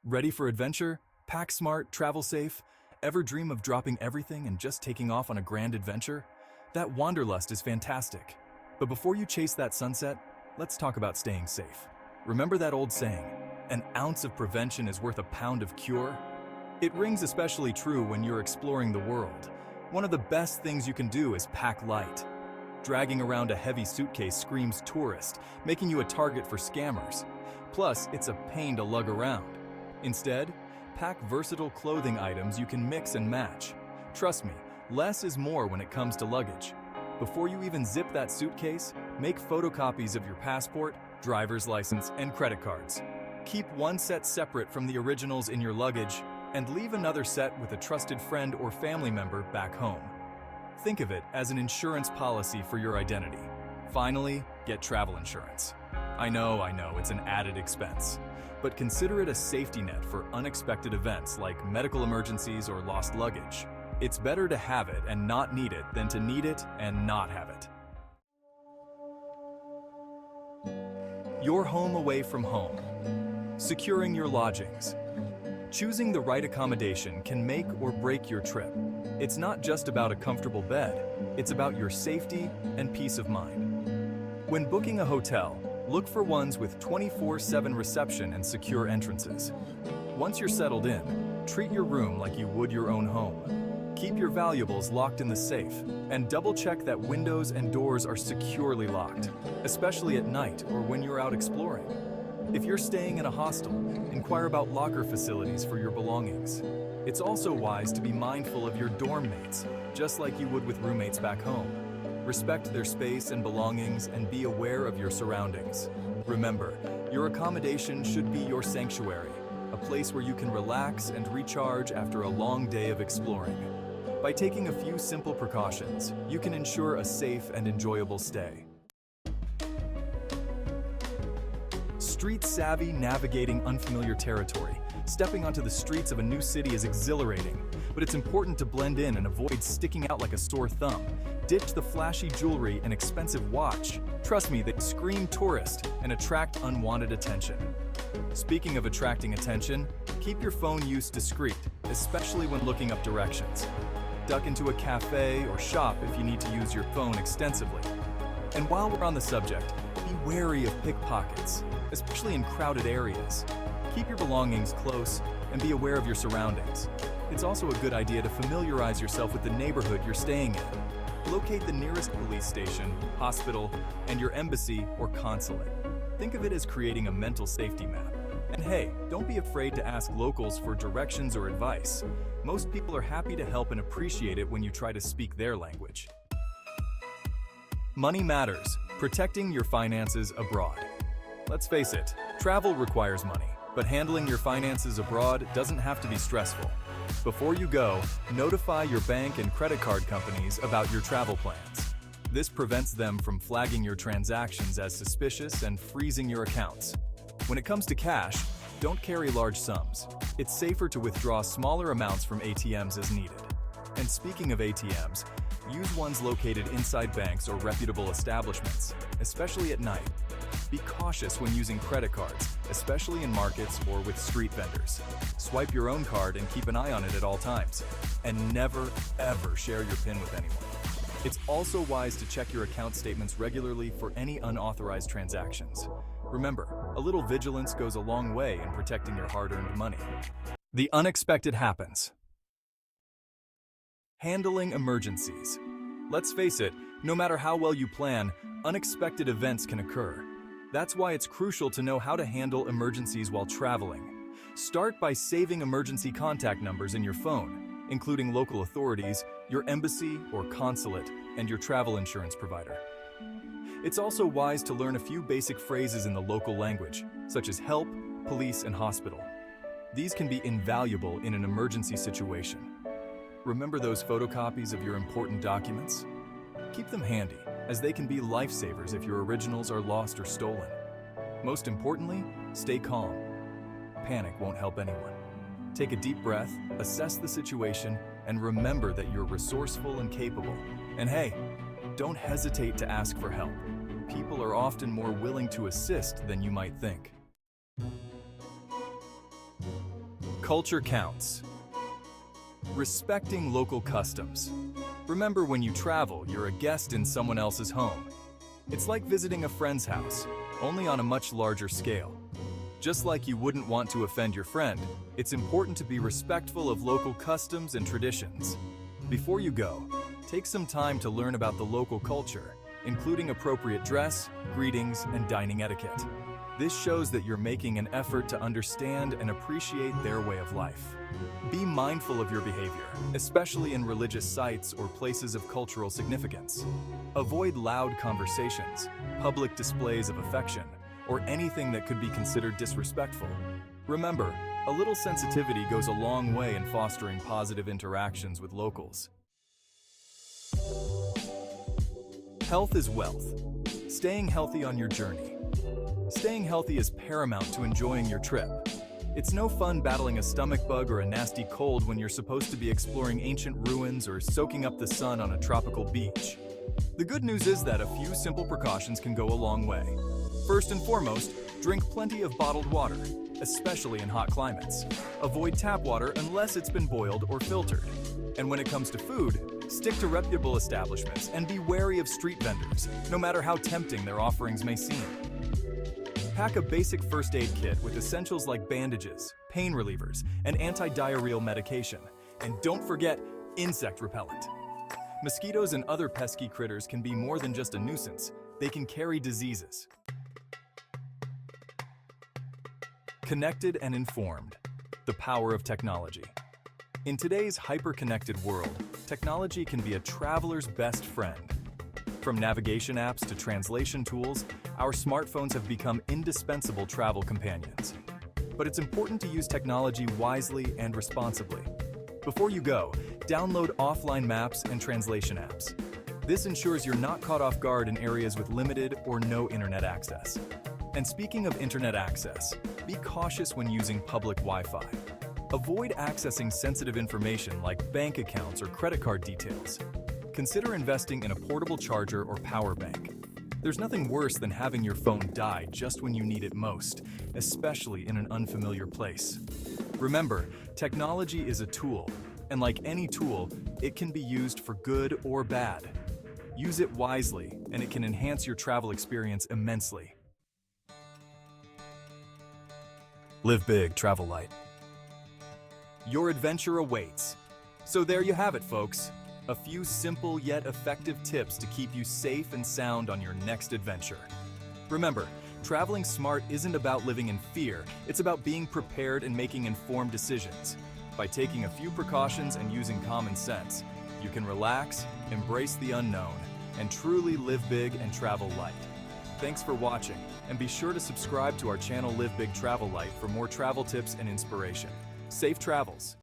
Ready for adventure? Pack smart, travel safe? Ever dream of dropping everything and just taking off on a grand adventure? That wanderlust is fantastic. But before you chase that sunset, let's talk about staying safe. Remember that old saying, an ounce of prevention is worth a pound of cure? It rings especially true when you're exploring the world. One of the best things you can do is pack light. Dragging around a heavy suitcase screams tourist, making you a target for scammers. Plus, it's a pain to lug around. Instead, pack versatile clothing items you can mix and match. Trust me, less is more when it comes to luggage. Before you even zip that suitcase, make photocopies of your passport, driver's license, and credit cards. Keep one set separate from the originals in your luggage, and leave another set with a trusted friend or family member back home. Think of it as an insurance policy for your identity. Finally, get travel insurance. I know, it's an added expense, but consider it a safety net for unexpected events like medical emergencies or lost luggage. It's better to have it and not need it than to need it and not have it. Your home away from home. Securing your lodgings. Choosing the right accommodation can make or break your trip. It's not just about a comfortable bed, it's about your safety and peace of mind. When booking a hotel, look for ones with 24/7 reception and secure entrances. Once you're settled in, treat your room like you would your own home. Keep your valuables locked in the safe, and double-check that windows and doors are securely locked, especially at night or when you're out exploring. If you're staying in a hostel, inquire about locker facilities for your belongings. It's also wise to be mindful of your dorm mates, just like you would with roommates back home. Respect their space and belongings and be aware of your surroundings. Remember, your accommodation should be your sanctuary, a place where you can relax and recharge after a long day of exploring. By taking a few simple precautions, you can ensure a safe and enjoyable stay. Street savvy, navigating unfamiliar territory. Stepping onto the streets of a new city is exhilarating, but it's important to blend in and avoid sticking out like a sore thumb. Ditch the flashy jewelry and expensive watch. Trust me, they scream tourist and attract unwanted attention. Speaking of attracting attention, keep your phone use discreet, especially when looking up directions. Duck into a cafe or shop if you need to use your phone extensively. And while we're on the subject, be wary of pickpockets, especially in crowded areas. Keep your belongings close and be aware of your surroundings. It's also a good idea to familiarize yourself with the neighborhood you're staying in. Locate the nearest police station, hospital, and your embassy or consulate. Think of it as creating a mental safety map. And hey, don't be afraid to ask locals for directions or advice. Most people are happy to help and appreciate it when you try to speak their language. Money matters. Protecting your finances abroad. Let's face it, travel requires money, but handling your finances abroad doesn't have to be stressful. Before you go, notify your bank and credit card companies about your travel plans. This prevents them from flagging your transactions as suspicious and freezing your accounts. When it comes to cash, don't carry large sums. It's safer to withdraw smaller amounts from ATMs as needed. And speaking of ATMs, use ones located inside banks or reputable establishments, especially at night. Be cautious when using credit cards, especially in markets or with street vendors. Swipe your own card and keep an eye on it at all times. And never, ever share your PIN with anyone. It's also wise to check your account statements regularly for any unauthorized transactions. Remember, a little vigilance goes a long way in protecting your hard-earned money. The unexpected happens. Handling emergencies. Let's face it, no matter how well you plan, unexpected events can occur. That's why it's crucial to know how to handle emergencies while traveling. Start by saving emergency contact numbers in your phone, including local authorities, your embassy or consulate, and your travel insurance provider. It's also wise to learn a few basic phrases in the local language, such as help, police, and hospital. These can be invaluable in an emergency situation. Remember those photocopies of your important documents? Keep them handy, as they can be lifesavers if your originals are lost or stolen. Most importantly, stay calm. Panic won't help anyone. Take a deep breath, assess the situation, and remember that you're resourceful and capable. And hey, don't hesitate to ask for help. People are often more willing to assist than you might think. Culture counts. Respecting local customs. Remember, when you travel, you're a guest in someone else's home. It's like visiting a friend's house, only on a much larger scale. Just like you wouldn't want to offend your friend, it's important to be respectful of local customs and traditions. Before you go, take some time to learn about the local culture, including appropriate dress, greetings, and dining etiquette. This shows that you're making an effort to understand and appreciate their way of life. Be mindful of your behavior, especially in religious sites or places of cultural significance. Avoid loud conversations, public displays of affection, or anything that could be considered disrespectful. Remember, a little sensitivity goes a long way in fostering positive interactions with locals. Health is wealth. Staying healthy on your journey. Staying healthy is paramount to enjoying your trip. It's no fun battling a stomach bug or a nasty cold when you're supposed to be exploring ancient ruins or soaking up the sun on a tropical beach. The good news is that a few simple precautions can go a long way. First and foremost, drink plenty of bottled water, especially in hot climates. Avoid tap water unless it's been boiled or filtered. And when it comes to food, stick to reputable establishments and be wary of street vendors, no matter how tempting their offerings may seem. Pack a basic first aid kit with essentials like bandages, pain relievers, and anti-diarrheal medication. And don't forget insect repellent. Mosquitoes and other pesky critters can be more than just a nuisance. They can carry diseases. Connected and informed. The power of technology. In today's hyper-connected world, technology can be a traveler's best friend. From navigation apps to translation tools, our smartphones have become indispensable travel companions. But it's important to use technology wisely and responsibly. Before you go, download offline maps and translation apps. This ensures you're not caught off guard in areas with limited or no internet access. And speaking of internet access, be cautious when using public Wi-Fi. Avoid accessing sensitive information like bank accounts or credit card details. Consider investing in a portable charger or power bank. There's nothing worse than having your phone die just when you need it most, especially in an unfamiliar place. Remember, technology is a tool, and like any tool, it can be used for good or bad. Use it wisely, and it can enhance your travel experience immensely. Live big, travel light. Your adventure awaits. So there you have it, folks. A few simple yet effective tips to keep you safe and sound on your next adventure. Remember, traveling smart isn't about living in fear, it's about being prepared and making informed decisions. By taking a few precautions and using common sense, you can relax, embrace the unknown, and truly live big and travel light. Thanks for watching, and be sure to subscribe to our channel Live Big Travel Light for more travel tips and inspiration. Safe travels!